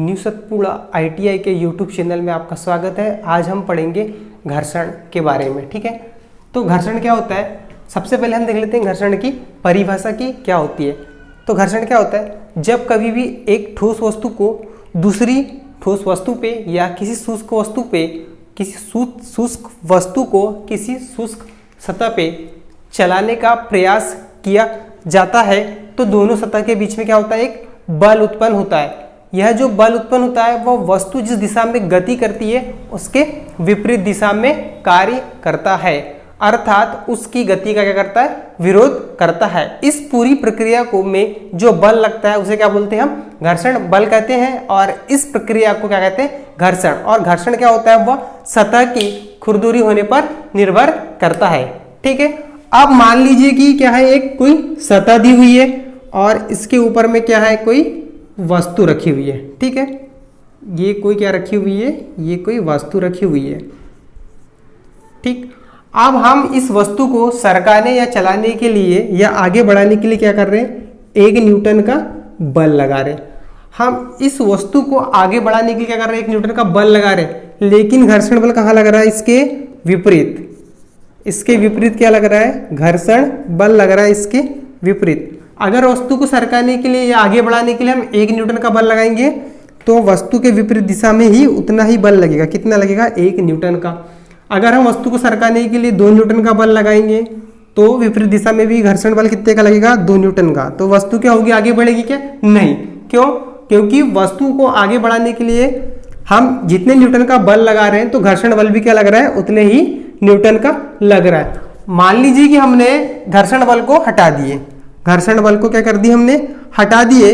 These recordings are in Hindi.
न्यू सतपुड़ा ITI के YouTube चैनल में आपका स्वागत है। आज हम पढ़ेंगे घर्षण के बारे में। ठीक है, तो घर्षण क्या होता है, सबसे पहले हम देख लेते हैं घर्षण की परिभाषा की क्या होती है। तो घर्षण क्या होता है, जब कभी भी एक ठोस वस्तु को दूसरी ठोस वस्तु पे या किसी शुष्क वस्तु पे किसी शुष्क सतह पे चलाने का प्रयास किया जाता है तो दोनों सतह के बीच में क्या होता है, एक बल उत्पन्न होता है। यह जो बल उत्पन्न होता है वह वस्तु जिस दिशा में गति करती है उसके विपरीत दिशा में कार्य करता है, अर्थात उसकी गति का क्या करता है, विरोध करता है। इस पूरी प्रक्रिया को में जो बल लगता है उसे क्या बोलते हैं, हम घर्षण बल कहते हैं। और इस प्रक्रिया को क्या कहते हैं, घर्षण। और घर्षण क्या होता है, वह सतह की खुरदुरी होने पर निर्भर करता है। ठीक है, अब मान लीजिए कि क्या है, एक कोई सतह दी हुई है और इसके ऊपर में क्या है, कोई वस्तु रखी हुई है। ठीक है, ये कोई क्या रखी हुई है, ये कोई वस्तु रखी हुई है। ठीक, अब हम इस वस्तु को सरकाने या चलाने के लिए या आगे बढ़ाने के लिए क्या कर रहे हैं, 1 न्यूटन का बल लगा रहे हैं। हम इस वस्तु को आगे बढ़ाने के लिए क्या कर रहे हैं, 1 न्यूटन का बल लगा रहे हैं, लेकिन घर्षण बल कहाँ लग रहा है, इसके विपरीत। इसके विपरीत क्या लग रहा है, घर्षण बल लग रहा है इसके विपरीत। अगर वस्तु को सरकाने के लिए या आगे बढ़ाने के लिए हम 1 न्यूटन का बल लगाएंगे तो वस्तु के विपरीत दिशा में ही उतना ही बल लगेगा। कितना लगेगा, 1 न्यूटन का। अगर हम वस्तु को सरकाने के लिए 2 न्यूटन का बल लगाएंगे तो विपरीत दिशा में भी घर्षण बल कितने का लगेगा, 2 न्यूटन का। तो वस्तु क्या होगी, आगे बढ़ेगी क्या, नहीं। क्यों, क्योंकि वस्तु को आगे बढ़ाने के लिए हम जितने न्यूटन का बल लगा रहे हैं तो घर्षण बल भी क्या लग रहा है, उतने ही न्यूटन का लग रहा है। मान लीजिए कि हमने घर्षण बल को हटा दिए, घर्षण बल को क्या कर दिए, हमने हटा दिए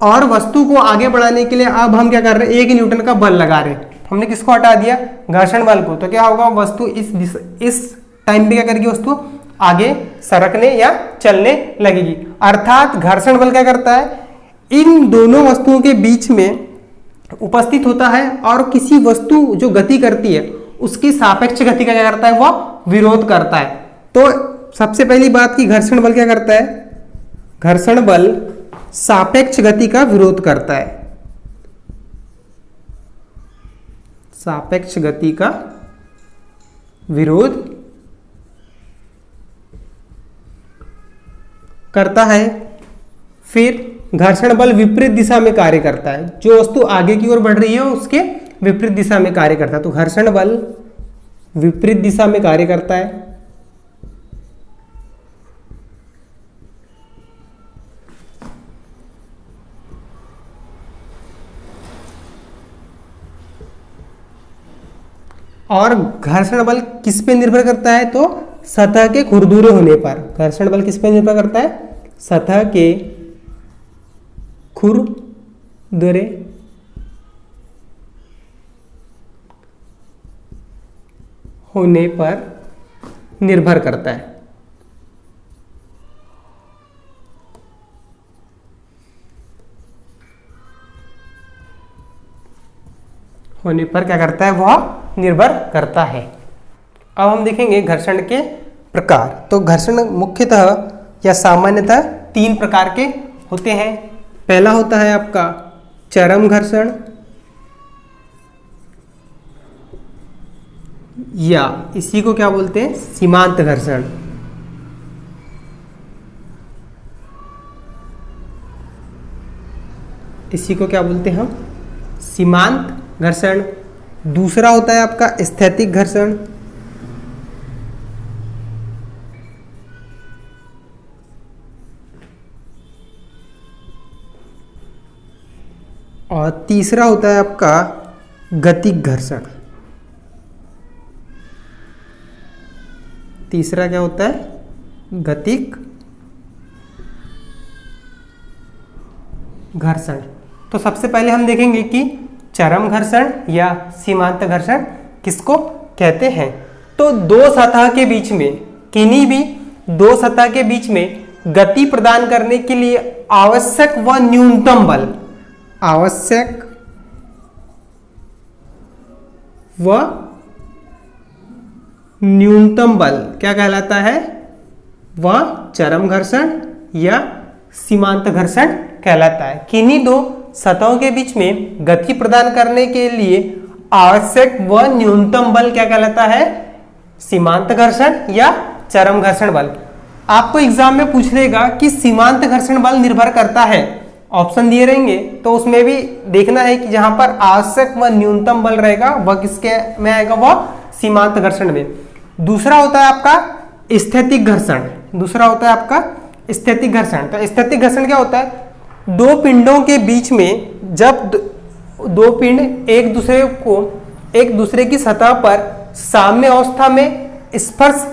और वस्तु को आगे बढ़ाने के लिए अब हम क्या कर रहे हैं, 1 न्यूटन का बल लगा रहे हैं। हमने किसको हटा दिया, घर्षण बल को। तो क्या होगा, वस्तु इस टाइम पे क्या करेगी, वस्तु आगे सरकने या चलने लगेगी। अर्थात घर्षण बल क्या करता है, इन दोनों वस्तुओं के बीच में उपस्थित होता है और किसी वस्तु जो गति करती है उसकी सापेक्ष गति का क्या करता है, वह विरोध करता है। तो सबसे पहली बात की घर्षण बल क्या करता है, घर्षण बल सापेक्ष गति का विरोध करता है। सापेक्ष गति का विरोध करता है। फिर घर्षण बल विपरीत दिशा में कार्य करता है, जो वस्तु आगे की ओर बढ़ रही है उसके विपरीत दिशा में कार्य करता है। तो घर्षण बल विपरीत दिशा में कार्य करता है। और घर्षण बल किस पे निर्भर करता है, तो सतह के खुरदुरे होने पर। घर्षण बल किस पे निर्भर करता है, सतह के खुरदुरे होने पर निर्भर करता है। होने पर क्या करता है, वह निर्भर करता है। अब हम देखेंगे घर्षण के प्रकार। तो घर्षण मुख्यतः या सामान्यतः 3 प्रकार के होते हैं। पहला होता है आपका चरम घर्षण, या इसी को क्या बोलते हैं, सीमांत घर्षण। इसी को क्या बोलते हैं हम, सीमांत घर्षण। दूसरा होता है आपका स्थैतिक घर्षण, और तीसरा होता है आपका गतिक घर्षण। तीसरा क्या होता है, गतिक घर्षण। तो सबसे पहले हम देखेंगे कि चरम घर्षण या सीमांत घर्षण किसको कहते हैं। तो दो सतह के बीच में, किन्हीं भी 2 सतह के बीच में गति प्रदान करने के लिए आवश्यक व न्यूनतम बल, आवश्यक व न्यूनतम बल क्या कहलाता है, वह चरम घर्षण या सीमांत घर्षण कहलाता है। किन्हीं 2 सतहों के बीच में गति प्रदान करने के लिए आवश्यक व न्यूनतम बल क्या कहलाता है? सीमांत घर्षण या चरम घर्षण बल। आपको एग्जाम में पूछ लेगा कि सीमांत घर्षण बल निर्भर करता है, ऑप्शन दिए रहेंगे तो उसमें भी देखना है कि जहां पर आवश्यक व न्यूनतम बल रहेगा वह किसके में आएगा? वह सीमांत घर्षण में। दूसरा होता है आपका स्थैतिक घर्षण। दूसरा होता है आपका स्थैतिक घर्षण। तो स्थैतिक घर्षण क्या होता है? दो पिंडों के बीच में जब दो पिंड एक दूसरे की सतह पर साम्य अवस्था में स्पर्श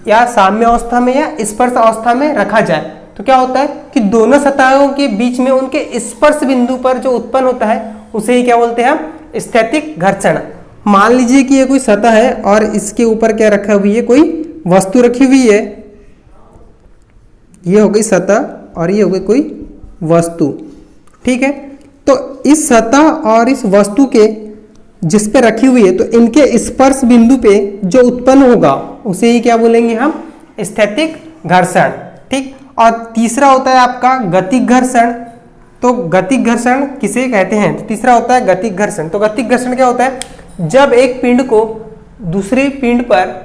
या साम्य अवस्था में या स्पर्श अवस्था में रखा जाए तो क्या होता है कि दोनों सतहों के बीच में उनके स्पर्श बिंदु पर जो उत्पन्न होता है उसे ही क्या बोलते हैं हम? स्थैतिक घर्षण। मान लीजिए कि ये कोई सतह है और इसके ऊपर क्या रखा हुई है? कोई वस्तु रखी हुई है। ये हो गई सतह और ये हो गई कोई वस्तु, ठीक है। तो इस सतह और इस वस्तु के जिस पे रखी हुई है तो इनके स्पर्श बिंदु पे जो उत्पन्न होगा उसे ही क्या बोलेंगे हम? स्थैतिक घर्षण, ठीक। और तीसरा होता है आपका गतिक घर्षण। तो गतिक घर्षण किसे कहते हैं? तो तीसरा होता है गतिक घर्षण। तो गतिक घर्षण क्या होता है? जब एक पिंड को दूसरे पिंड पर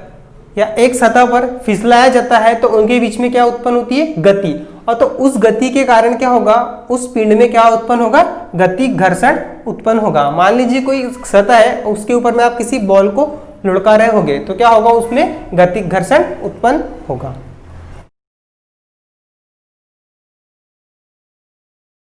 या एक सतह पर फिसलाया जाता है तो उनके बीच में क्या उत्पन्न होती है? गति। और तो उस गति के कारण क्या होगा? उस पिंड में क्या उत्पन्न होगा? गतिक घर्षण उत्पन्न होगा। मान लीजिए कोई सतह है, उसके ऊपर में आप किसी बॉल को लुढ़का रहे होगे तो क्या होगा? उसमें गतिक घर्षण उत्पन्न होगा।